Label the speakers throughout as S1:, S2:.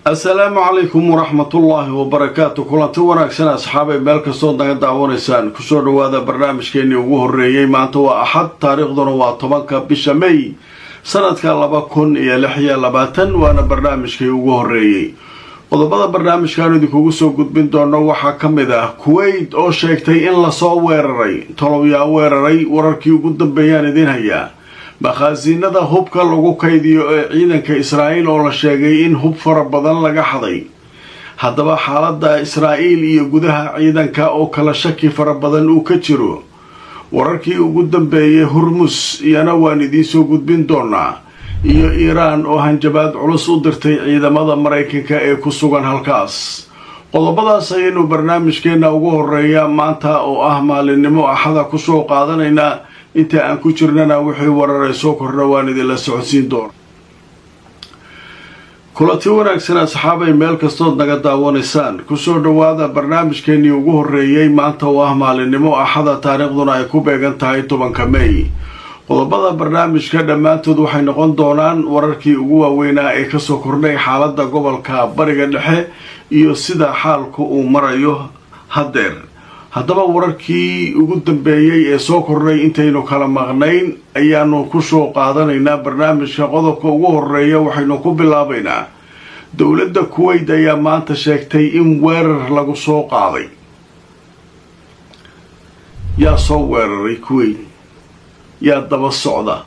S1: السلام عليكم ورحمة الله وبركاته. كلانتي wanaagsan asxaabay meel kastoo naga daawanaysaan ku soo dhawaada barnaamijkeeni ugu horeeyay maanta waa Axad taariikhduna waa 10ka bisha May sanadka 2026 waana barnaamijkii ugu horeeyay. qodobada barnaamijkan idinku soo gudbin doono waxaa kamid ah Kuwait oo sheegtay in la soo weeraray tolobya weeraray wararkii ugu dambeeyay idin haya مخازنada hubka lagu kaydiyo ee ciidanka Israa'iil oo la sheegay in hub fara badan laga xaday. Haddaba xaaladda Israa'iil iyo gudaha ciidanka oo kala shaki fara badan uu ka jiro. Wararkii ugu dambeeyay Hormuz iyana waan idin soo gudbin doonaa iyo Iran oo hanjabaad culus u dirtay ciidamada Mareykanka ee ku sugan halkaas. qodobadaas ayaynu barnaamijkeena ugu horeeya maanta oo ah maalinimo Axada ku soo qaadanayna inta aan ku jirnana wixii wararay soo kordha waan idin la socodsiin doona. kulanti wanaagsan asxaabay meel kastoo naga daawanaysaan ku soo dhawaada barnaamijkeeni ugu horeeyay maanta oo ah maalinimo Axada taariikhduna ay ku beegan tahay 10ka May. qodobada barnaamijka dhamaantood waxay noqon doonaan wararkii ugu waaweynaa ee ka soo kordhay xaaladda gobolka Bariga Dhexe iyo sida xaalku uu marayo hadeer. haddaba wararkii ugu dambeeyay ee soo kordhay intaynu kala maqnayn ayaanu ku soo qaadanaynaa barnaamijka. qodobka ugu horeeya waxaynu ku bilaabaynaa dowladda Kuwait ayaa maanta sheegtay in weerar lagu soo qaaday. yaa soo weeraray Kuwait? yaa daba socda?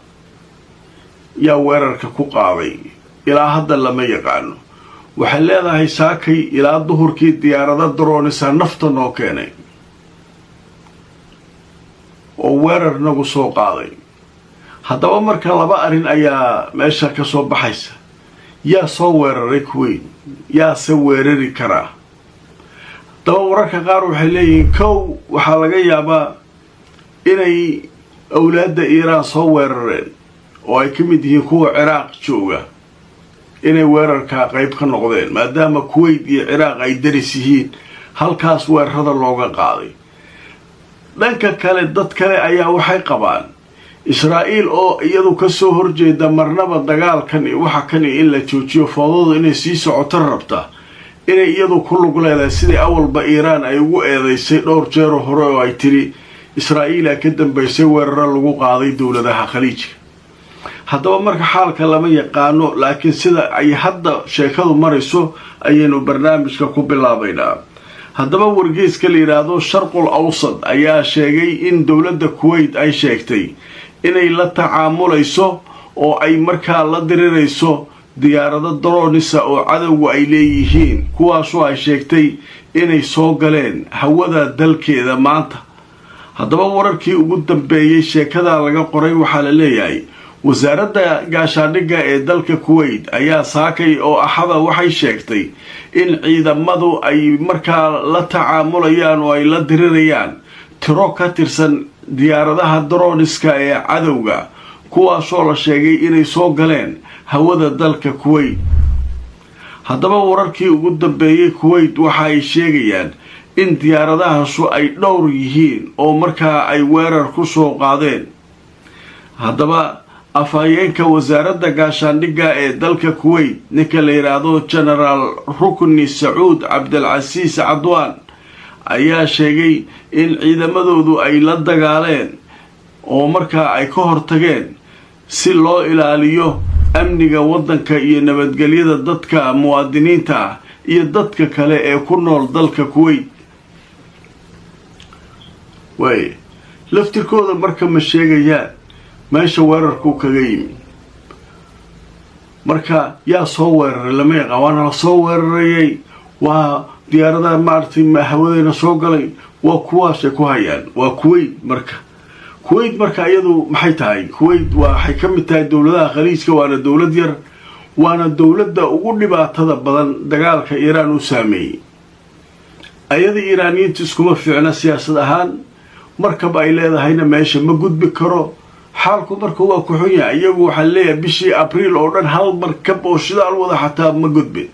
S1: yaa weerarka ku qaaday? ilaa hadda lama yaqaano. waxay leedahay saakay ilaa duhurkii diyaarada droonisa nafta noo keenay oo weerar nagu soo qaaday. haddaba marka laba arin ayaa meesha ka soo baxaysa. yaa soo weeraray Kuwait? yaa se weerari karaa? haddaba wararka qaar waxay leeyihiin kow waxaa laga yaabaa inay awlaadda Iiraan soo weerareen oo ay ka mid yihiin kuwa Ciraaq jooga inay weerarka qayb ka noqdeen maadaama Kuwait iyo Ciraaq ay daris yihiin halkaas weerarada looga qaaday. dhanka kale dad kale ayaa waxay qabaan Israa'iil oo iyadu ka soo horjeeda marnaba dagaalkan waxa kan in la joojiyo foodada inay sii socoto rabta inay iyadu ku lug leedahay sidii awalba Iiraan ay ugu eedeysay dhowr jeer hore oo ay tiri Israa'iil ka dambeysay weerar lagu qaaday dawladaha Khaliijka. haddaba marka xaalka lama yaqaano laakiin sida ay hadda sheekadu marayso ayaynu barnaamijka ku bilaabaynaa. haddaba wargeyska la yiraahdo Sharqul Awsad ayaa sheegay in dowladda Kuwait ay sheegtay inay la tacaamulayso oo ay markaa la dirirayso diyaarado droonisa oo cadawga ay leeyihiin kuwaasoo ay sheegtay inay soo galeen hawada dalkeeda maanta. haddaba wararkii ugu dambeeyay sheekada laga qoray waxaa la leeyahay wasaaradda gaashaandhigga ee dalka Kuwait ayaa saakay oo Axada waxay sheegtay in ciidamadu ay markaa la tacaamulayaan oo ay la dirirayaan tiro ka tirsan diyaaradaha droniska ee cadawga kuwaasoo la sheegay inay soo galeen hawada dalka Kuwait. haddaba wararkii ugu dambeeyay Kuwait waxa ay sheegayaan in diyaaradahaasu ay dhowr yihiin oo markaa ay weerar ku soo qaadeen. haddaba afhayeenka wasaaradda gaashaandhigga ee dalka Kuwait ninka la yiraahdo General Rukni Saud Abdelaziz Adwan ayaa sheegay in ciidamadoodu ay la dagaaleen oo markaa ay ka hortageen si loo ilaaliyo amniga waddanka iyo nabadgelyada dadka muwaadiniinta iyo dadka kale ee ku nool dalka Kuwait. way laftirkooda marka ma sheegayaan meesha weerarku kaga yimi. marka yaa soo weeraray lama yaqaan. waana la soo weerarayay waa diyaaradaha maartay hawadeena soo galay waa kuwaasay ku hayaan waa Kuwait. marka iyadu maxay tahay? Kuwait waxay ka mid tahay dowladaha Khaliijka waana dowlad yar waana dowladda ugu dhibaatada badan dagaalka Iiraan u saameeyay. ayada Iiraaniyiintu iskuma fiicna siyaasad ahaan markaba ay leedahayna meesha ma gudbi karo. xaalku marka waa ku xun yahay. iyagu waxaa leeyahay bishii Abriil oo dhan hal markab oo shidaal wada xataa ma gudbin.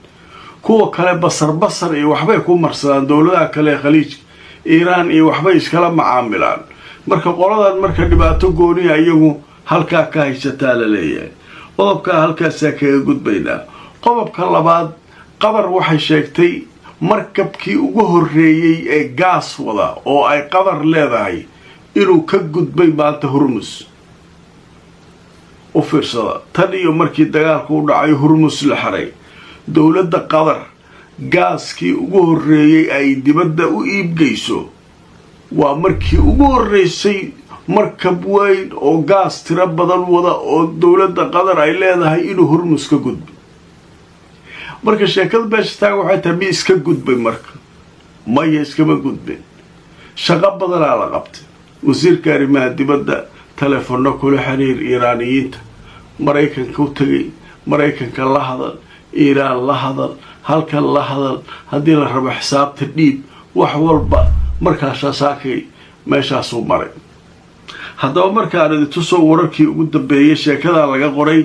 S1: kuwa kale basar iyo waxbay ku marsadaan dowladaha kale Khaliijka Iiraan iyo waxbay iskala macaamilaan. marka qoladan marka dhibaato gooniya iyagu halkaa ka haysataa la leeyahay. qodobka halkaas kaga gudbaynaa. qodobka labaad qatar waxay sheegtay markabkii ugu horreeyey ee gaas wada oo ay qatar leedahay inuu ka gudbay maanta Hormuz u fiirsada tan iyo markii dagaalku u dhacay Hormuz la xiray dowladda qatar gaaskii ugu horreeyey ay dibadda u iibgeyso waa markii ugu horreysay markab weyn oo gaas tiro badan wada oo dowladda qatar ay leedahay inuu Hormuz ka gudbo marka sheekada beeshtaag waxay tahay iska gudbay marka maya iskama gudbin shaqo badan la qabtay wasiirka arrimaha dibadda telefoonno kula xiriir Iiraaniyiinta Mareykanka u tagay Mareykanka la hadal Iiraan la hadal halkan la hadal haddii la rabo xisaabta dhiib wax walba markaas saakay meeshaas u maray haddaba markaan idin tusoo wararkii ugu dambeeyay sheekada laga qoray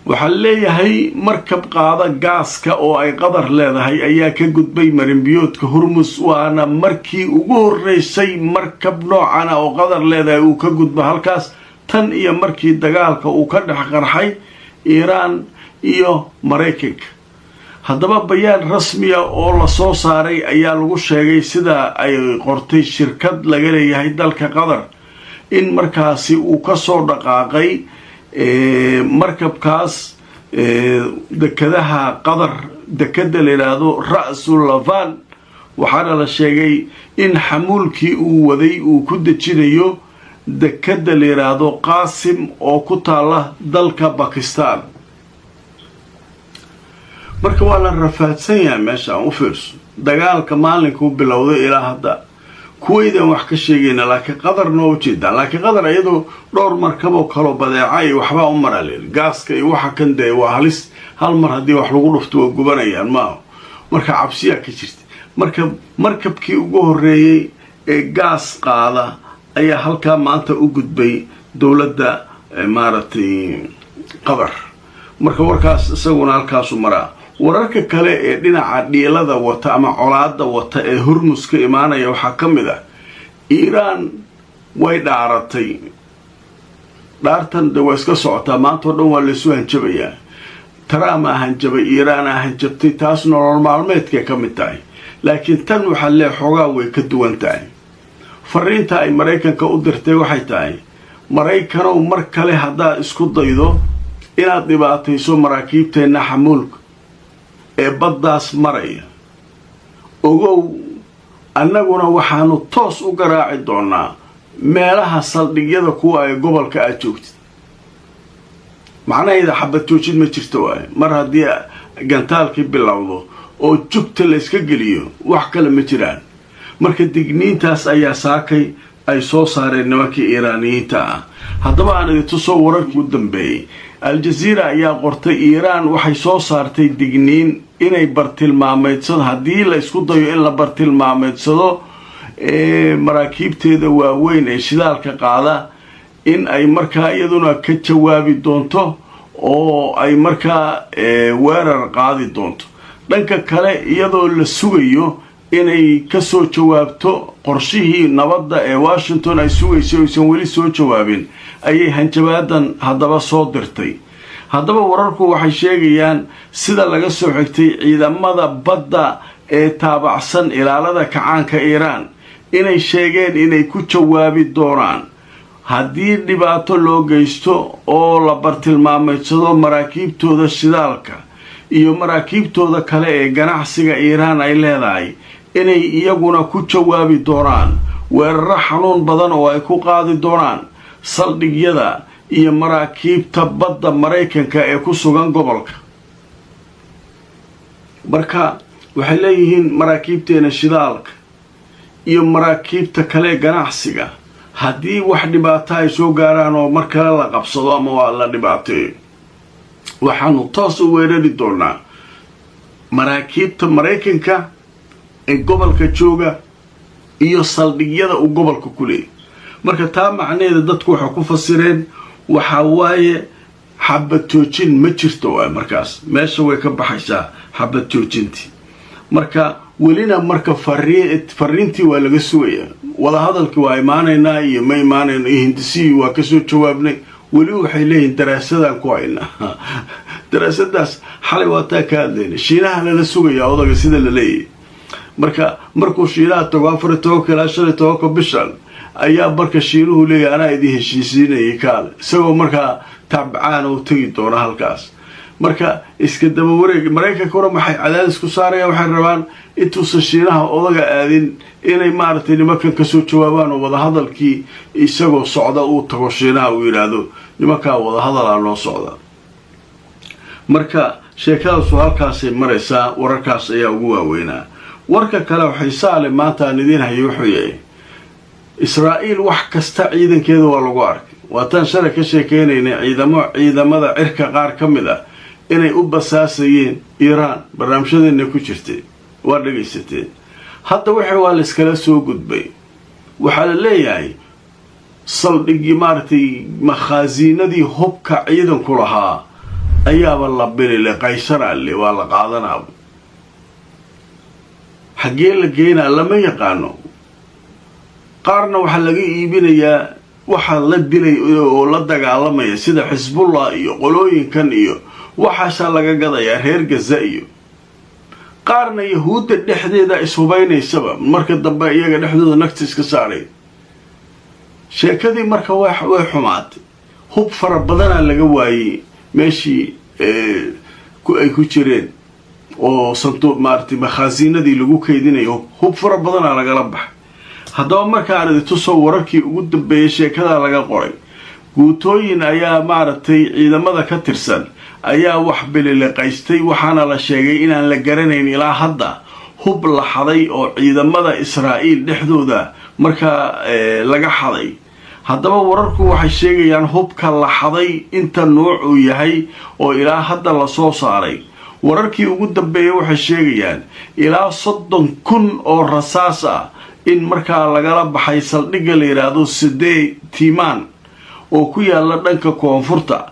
S1: waxaa leeyahay markab qaada gaaska oo ay qatar leedahay ayaa ka gudbay marinbiyoodka Hormuz waana markii ugu horreysay markab noocan oo qatar leedahay uu ka gudbo halkaas tan iyo markii dagaalka uu ka dhex qarxay Iiraan iyo Mareykanka haddaba bayaan rasmi ah oo la soo saaray ayaa lagu sheegay sida ay qortay shirkad laga leeyahay dalka qatar in markaasi uu ka soo dhaqaaqay markabkaas dekadaha qatar dekada la yiraahdo Ra'sul Lavan waxaana la sheegay in xamuulkii uu waday uu ku dejinayo dekada la yiraahdo Qasim oo ku taala dalka Pakistan marka waa la rafaadsan yahay meesha u fiirso dagaalka maalinka bilowday ilaa hadda kuwaydan wax ka sheegayna laakiin qatar noo jeeda laakiin qatar iyadoo dhowr markab oo kala badeecay waxba u maraleel gaaska iyo waxa kan day waa halis hal mar hadii wax lagu dhufto waa gubanayaan ma marka cabsiya ka jirtay marka markabkii ugu horreeyay ee gaas qaada ayaa halka maanta u gudbay dawladda maaratay qatar marka warkaas isaguna halkaas u maraa wararka kale ee dhinaca dhiilada wata ama colaada wata ee Hormuz ka imaanaya waxa kamid ah Iiraan way dhaaratay dhaartan waa iska socotaa maanta oo dhan waa la soo hanjabayaa Trump hanjabay Iiraan hanjabtay taas nolol maalmeedka ka mid tahay laakiin tan waxa la xogaa way ka duwan tahay fariinta ay Mareykanka u dirtay waxay tahay Mareykanku mar kale hadaa isku daydo inaad dhibaatayso maraakiibteena xamuulka ee baddaas maraya ogow annaguna waxaanu toos u garaaci doonaa meelaha saldhigyada kuwa ay gobolka aad joogtid macnaheeda xabad joojin ma jirto waay mar haddii gantaalkii bilowdo oo jugta la iska geliyo wax kale ma jiraan marka digniintaas ayaa saakay ay soo saareen nimankii Iiraaniyiinta ah haddaba aan idin tusoo wararkii u dambeeyay Al-Jazeera ayaa qortay Iiraan waxay soo saartay digniin inay bartilmaameedsado haddii la isku dayo in la bartilmaameedsado maraakiibteeda waaweyn ee shidaalka qaada in ay markaa iyaduna ka jawaabi doonto oo ay markaa weerar qaadi doonto dhanka kale iyadoo la sugayo inay ka soo jawaabto qorshihii nabadda ee Washington ay sugaysay oo aysan weli soo jawaabin ayay hanjabaadan haddaba soo dirtay haddaba wararku waxay sheegayaan sida laga soo xigtay ciidamada badda ee taabacsan ilaalada kacaanka Iiraan inay sheegeen inay ku jawaabi doonaan haddii dhibaato loo geysto oo la bartilmaameedsado maraakiibtooda shidaalka iyo maraakiibtooda kale ee ganacsiga Iiraan ay leedahay inay iyaguna ku jawaabi doonaan weerar xanuun badan oo ay ku qaadi doonaan saldhigyada iyo maraakiibta badda Mareykanka ee ku sugan gobolka marka waxay leeyihiin maraakiibteena shidaalka iyo maraakiibta kale ganacsiga haddii wax dhibaato ay soo gaaraan oo mar kale la qabsado ama waa la dhibaateeyo waxaanu toos u weerari doonaa maraakiibta Mareykanka ee gobolka jooga iyo saldhigyada uu gobolka ku leeyahay marka taa macnaheedu dadku waxa ku fasireen waxa waaye xabad joojin ma jirto waa markaas meesha way ka baxaysaa xabad joojintii marka welina marka fariintii waa laga sugayaa wada hadalkii waa imaanaynaa iyo ma imaanayno hindisii waa ka soo jawaabnay weli waxay leeyihiin daraasadaan ku haynaa daraasadaas xalay waataa ka hadlayna shiinaha lala sugayaa odaga sida la leeyahay markuu shiinaha tago 14 ilaa 15 bishan ayaa marka shiinuhu leeyahay anaa idin heshiisiinayay kaale isagoo markaa tabcaan oo tagi doona halkaas marka iska daba wareeg Mareykanka hore maxay cadaadis ku saarayaan waxay rabaan intuusan shiinaha odaga aadin inay maartay nimankan ka soo jawaabaan oo wada hadalkii isagoo socda uu tago shiinaha uu yiraahdo nimanka wada hadal loo socda marka sheekadaas halkaas ay maraysaa wararkaas ayaa ugu waaweynaa warka kale waxay saale maanta aan idin hayo wuxuu yahay Israa'iil wax kasta ciidankeeda waa lagu arkay waataan shalay ka sheekeynayna ciidamada cirka qaar kamid ah inay u basaasayeen Iran barnaamijyadeena ku jirtay waa dhageysateen hadda waa la iskala soo gudbay waxa la leeyahay saldhigi maartay makhaasiinadii hubka ciidanku lahaa ayaaba la bilay qaysaraale waa la qaadanaa xagee la geynaa lama yaqaano qaarna waxa laga iibinayaa waxa la dilay oo la dagaalamaya sida Xisbullah iyo qolooyinkan iyo waxaasa laga gadayaa reer Gaza iyo qaarna yahuudda dhexdeeda ishubaynaysaba marka dambe iyaga dhexdooda nagtis ka saaray sheekadii marka way xumaatay hub fara badan laga waayay meeshii ay ku jireen oo sanduuq maartay makhaasiinadii lagu kaydinayo hub fara badan laga la baxay haddaba marka aan idin soo wararkii ugu dambeeyay sheekada laga qoray guutooyin ayaa maartay ciidamada ka tirsan ayaa wax biliqaystay waxaana la sheegay inaan la garanayn ilaa hadda hub la xaday oo ciidamada Israa'iil dhexdooda marka laga xaday haddaba wararku waxay sheegayaan hubka la xaday inta nooc uu yahay oo ilaa hadda la soo saaray wararkii ugu dambeeyay waxay sheegayaan ilaa 30,000 oo rasaas ah in markaa lagala baxay saldhigga la yiraahdo Sidee Tiimaan oo ku yaala dhanka koonfurta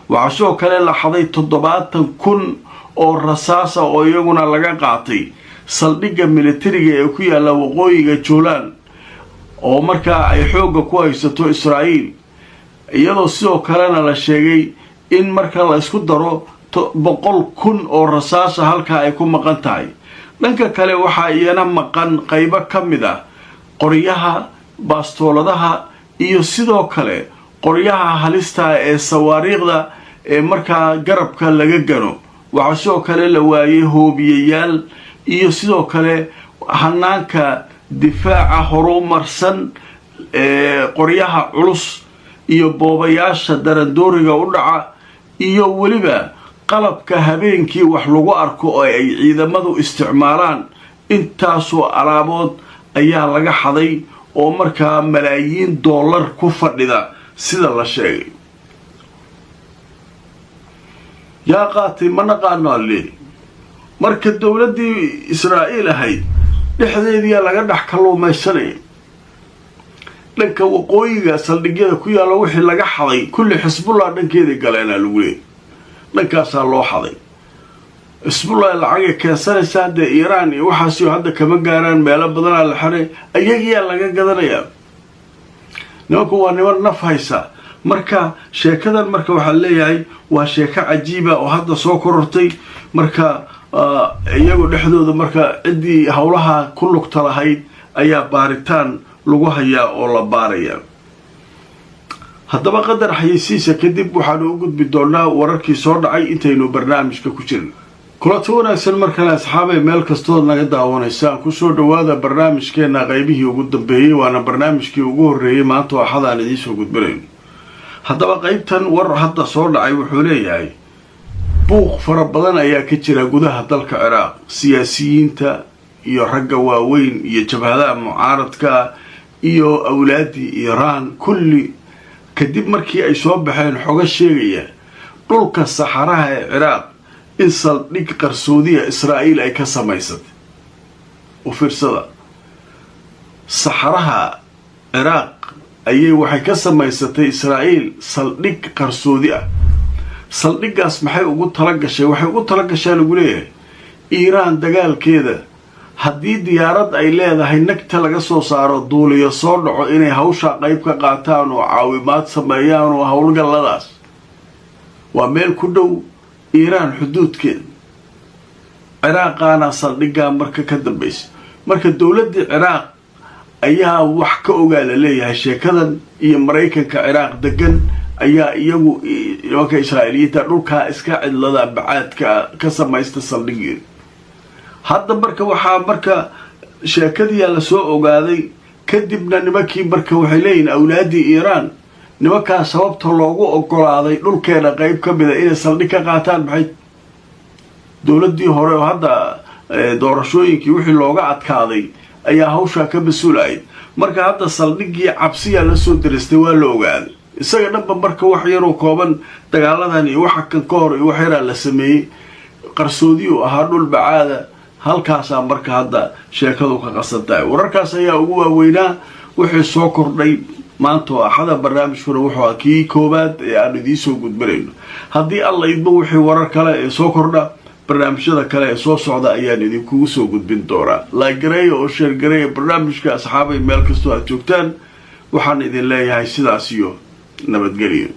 S1: waxa soo kale la xaday 70,000 oo rasaas ah oo iyaguna laga qaatay saldhigga militariga ee ku yaala waqooyiga Joolaan oo markaa ay xooga ku haysato Israa'iil iyadoo sidoo kalena la sheegay in marka la isku daro 100,000 oo rasaas halka ay ku maqan tahay dhanka kale waxa iyana maqan qaybo kamid ah qoryaha baastooladaha iyo sidoo kale qoryaha halista ee sawaariiqda ee markaa garabka laga gano waxa sidoo kale la waayay hoobiyayaal iyo sidoo kale hanaanka difaaca horumarsan qoryaha culus iyo boobayaasha darandooriga u dhaca iyo waliba qalabka habeenkii wax lagu arko oo ay ciidamadu isticmaalaan intaasoo alaabood ayaa laga xaday oo markaa malaayiin dollar ku fadhida sida la sheegay yaa qaatay ma naqaano alle marka dawladii Israa'iil ahayd dhexdeedii laga dhax kaluumaysanay dhanka waqooyiga saldhigyada ku yaala wixii laga xaday kulli Xisbullah dhankeeda galeena lagu leeyahay dhankaasa loo xaday Xisbullah lacag keensanaysa Iran iyo waxaasi hadda kama gaaraan meelo badan la xiray ayaga laga gadanayaa nimanku waa niman naf haysa marka sheekadan marka waxa leeyahay waa sheeko cajiiba oo hadda soo korortay marka iyagu dhexdooda marka cidii hawlaha ku lugta lahayd ayaa baaritaan lagu hayaa oo la baaraya haddaba qadar xayisiisa kadib waxaanu u gudbi doonaa wararkii soo dhacay intaynu barnaamijka ku jirno kulato wanaagsan markale asxaabay meel kastoo naga daawanaysaan ku soo dhawaada barnaamijkeena qaybihii ugu dambeeyay waana barnaamijkii ugu horeeyay maanta waxaan idin soo gudbinayn haddaba qaybtan war hadda soo dhacay wuxuu leeyahay buuq fara badan ayaa ka jira gudaha dalka Ciraaq siyaasiyiinta iyo ragga waaweyn iyo jabhadaha mucaaradka iyo awlaadii Iran kulli kadib markii ay soo baxeen xoga sheegaya dhulka saxaraha ee Ciraaq in saldhig qarsoodiya Israa'iil ay ka samaysatay u fiirsada saxaraha Ciraaq ayay waxay ka samaysatay Israa'iil saldhig qarsoodi ah saldhigaas maxay ugu talagashay waxay ugu talagashay lagu leeyahay Iran dagaalkeeda haddii diyaarad ay leedahay nagta laga soo saaro duuliyo soo dhaco inay hawsha qayb ka qaataan oo caawimaad sameeyaan oo hawlgalladaas waa meel ku dhow إيران حدود كده عراق أنا صدقها مركا كدبيس مركا الدولة دي عراق أيها وحكا أوغالا ليها شيكادا إيا مريكا كعراق دقن أيها إيهو وكا إسرائيلية تقولكا إسكاعد لذا بعاد كسما يستصدقين هذا مركا وحا مركا شيكادي يالا سو أوغادي كدبنا نمكي مركا وحيلين أولادي إيران nimankaa sababta loogu ogolaaday dhulkeena qayb ka mida inay saldhig ka qaataan maxay dowladii hore oo hadda doorashooyinkii wixii looga adkaaday ayaa hawshaa ka mas-uulayd marka hadda saldhigii cabsiya la soo diristay waa la ogaaday isaga dhanba marka wax yaroo kooban dagaaladan iyo waxa kan ka hor iyo wax yaraa la sameeyey qarsoodiyu ahaa dhul bacaada halkaasaa marka hadda sheekadu ka qasantahay wararkaas ayaa ugu waaweynaa wixii soo kordhay maanta axada barnaamijkuna wuxuu kii koobaad ee aan idiin soo gudbinayno haddii alla idmo wixii warar kale ee soo kordha barnaamijyada kale ee soo socda ayaan idinkugu soo gudbin doonaa laagareeya oo sheergareeya barnaamijka asxaabay meel kastoo aad joogtaan waxaan idin leeyahay sidaas iyo nabadgelyo